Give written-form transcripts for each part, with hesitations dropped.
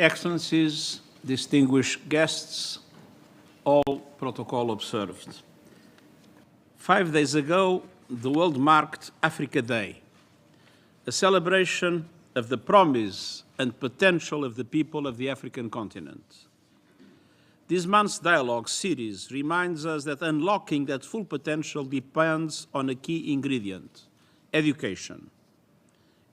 Excellencies, distinguished guests, all protocol observed. 5 days ago, the world marked Africa Day, a celebration of the promise and potential of the people of the African continent. This month's dialogue series reminds us that unlocking that full potential depends on a key ingredient: education.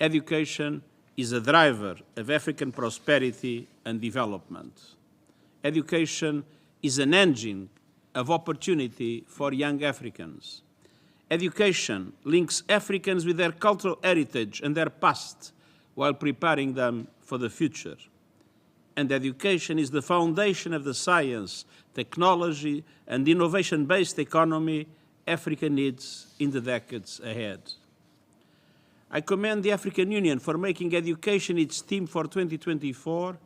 Education is a driver of African prosperity and development. Education is an engine of opportunity for young Africans. Education links Africans with their cultural heritage and their past while preparing them for the future. And education is the foundation of the science, technology, and innovation-based economy Africa needs in the decades ahead. I commend the African Union for making education its theme for 2024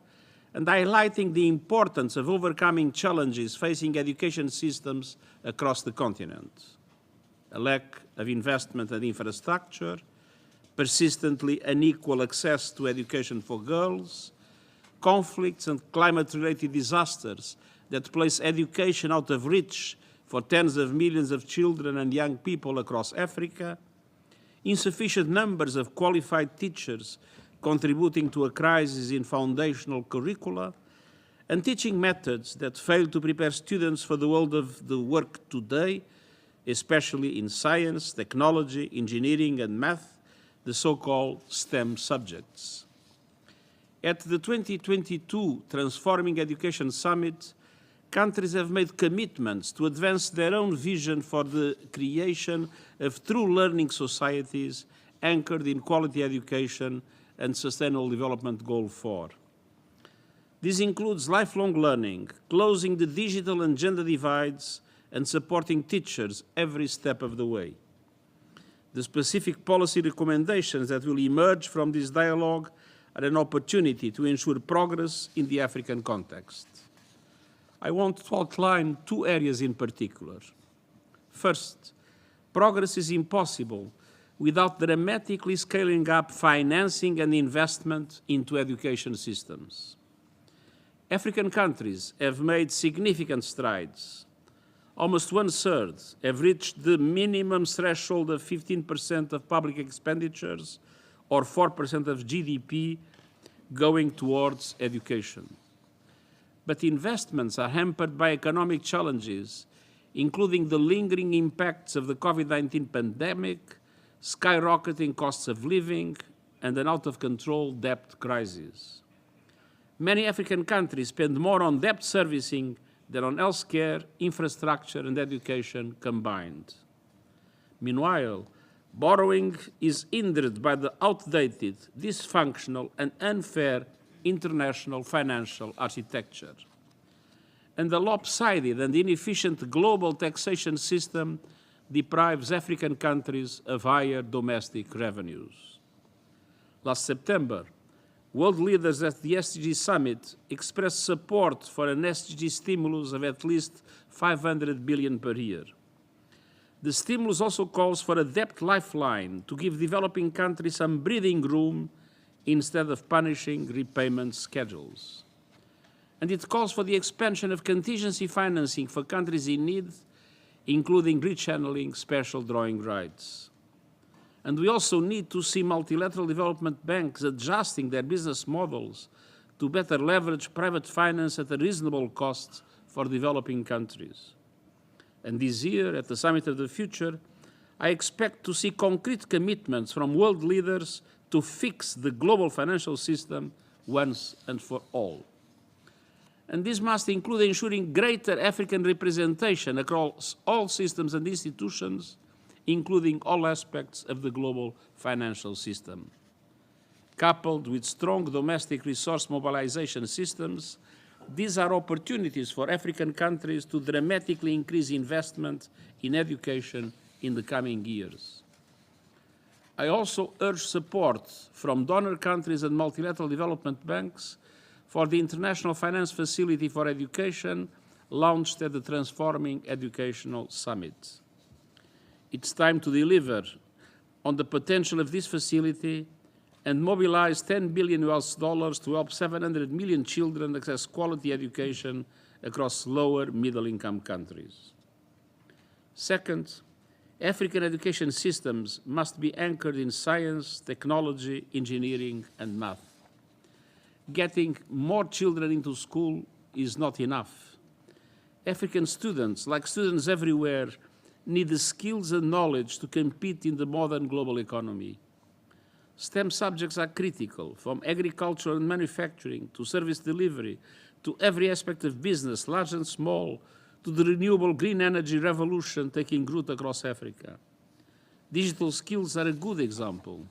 and highlighting the importance of overcoming challenges facing education systems across the continent: a lack of investment and infrastructure, persistently unequal access to education for girls, conflicts and climate-related disasters that place education out of reach for tens of millions of children and young people across Africa, insufficient numbers of qualified teachers contributing to a crisis in foundational curricula, and teaching methods that fail to prepare students for the world of the work today, especially in science, technology, engineering, and math, the so-called STEM subjects. At the 2022 Transforming Education Summit, countries have made commitments to advance their own vision for the creation of true learning societies anchored in quality education and Sustainable Development Goal 4. This includes lifelong learning, closing the digital and gender divides, and supporting teachers every step of the way. The specific policy recommendations that will emerge from this dialogue are an opportunity to ensure progress in the African context. I want to outline 2 areas in particular. First, progress is impossible without dramatically scaling up financing and investment into education systems. African countries have made significant strides. Almost 1/3 have reached the minimum threshold of 15% of public expenditures or 4% of GDP going towards education. But investments are hampered by economic challenges, including the lingering impacts of the COVID-19 pandemic, skyrocketing costs of living, and an out-of-control debt crisis. Many African countries spend more on debt servicing than on healthcare, infrastructure, and education combined. Meanwhile, borrowing is hindered by the outdated, dysfunctional, and unfair international financial architecture. And the lopsided and inefficient global taxation system deprives African countries of higher domestic revenues. Last September, world leaders at the SDG Summit expressed support for an SDG stimulus of at least $500 billion per year. The stimulus also calls for a debt lifeline to give developing countries some breathing room instead of punishing repayment schedules. And it calls for the expansion of contingency financing for countries in need, including rechanneling special drawing rights. And we also need to see multilateral development banks adjusting their business models to better leverage private finance at a reasonable cost for developing countries. And this year, at the Summit of the Future, I expect to see concrete commitments from world leaders to fix the global financial system once and for all. And this must include ensuring greater African representation across all systems and institutions, including all aspects of the global financial system. Coupled with strong domestic resource mobilization systems, these are opportunities for African countries to dramatically increase investment in education in the coming years. I also urge support from donor countries and multilateral development banks for the International Finance Facility for Education launched at the Transforming Educational Summit. It's time to deliver on the potential of this facility and mobilize 10 billion US dollars to help 700 million children access quality education across lower middle-income countries. Second, African education systems must be anchored in science, technology, engineering, and math. Getting more children into school is not enough. African students, like students everywhere, need the skills and knowledge to compete in the modern global economy. STEM subjects are critical, from agriculture and manufacturing to service delivery, to every aspect of business, large and small, to the renewable green energy revolution taking root across Africa. Digital skills are a good example.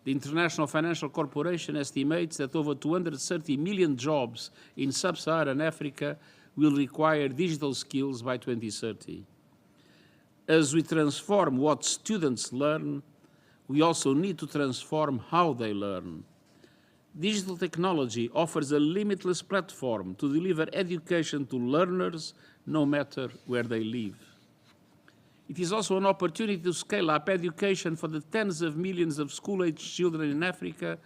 The International Financial Corporation estimates that over 230 million jobs in sub-Saharan Africa will require digital skills by 2030. As we transform what students learn, we also need to transform how they learn. Digital technology offers a limitless platform to deliver education to learners no matter where they live. It is also an opportunity to scale up education for the tens of millions of school-aged children in Africa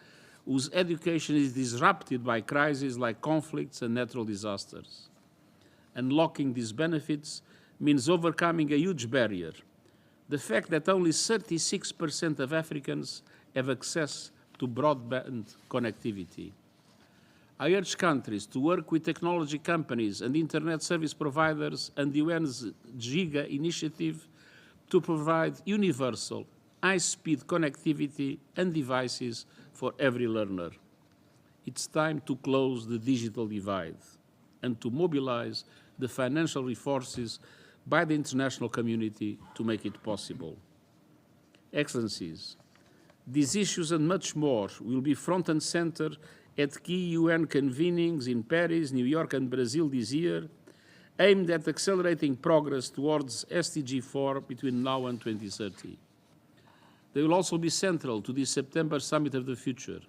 whose education is disrupted by crises like conflicts and natural disasters. Unlocking these benefits means overcoming a huge barrier, the fact that only 36% of Africans have access to broadband connectivity. I urge countries to work with technology companies and internet service providers and the UN's GIGA initiative to provide universal, high-speed connectivity and devices for every learner. It's time to close the digital divide and to mobilize the financial resources by the international community to make it possible. Excellencies, these issues and much more will be front and center at key UN convenings in Paris, New York, and Brazil this year, aimed at accelerating progress towards SDG 4 between now and 2030. They will also be central to the September Summit of the Future.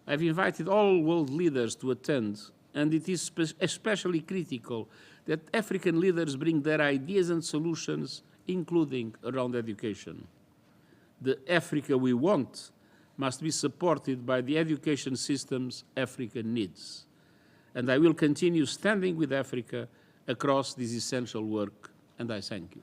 I've invited all world leaders to attend, and it is especially critical that African leaders bring their ideas and solutions, including around education. The Africa we want must be supported by the education systems Africa needs. And I will continue standing with Africa across this essential work, and I thank you.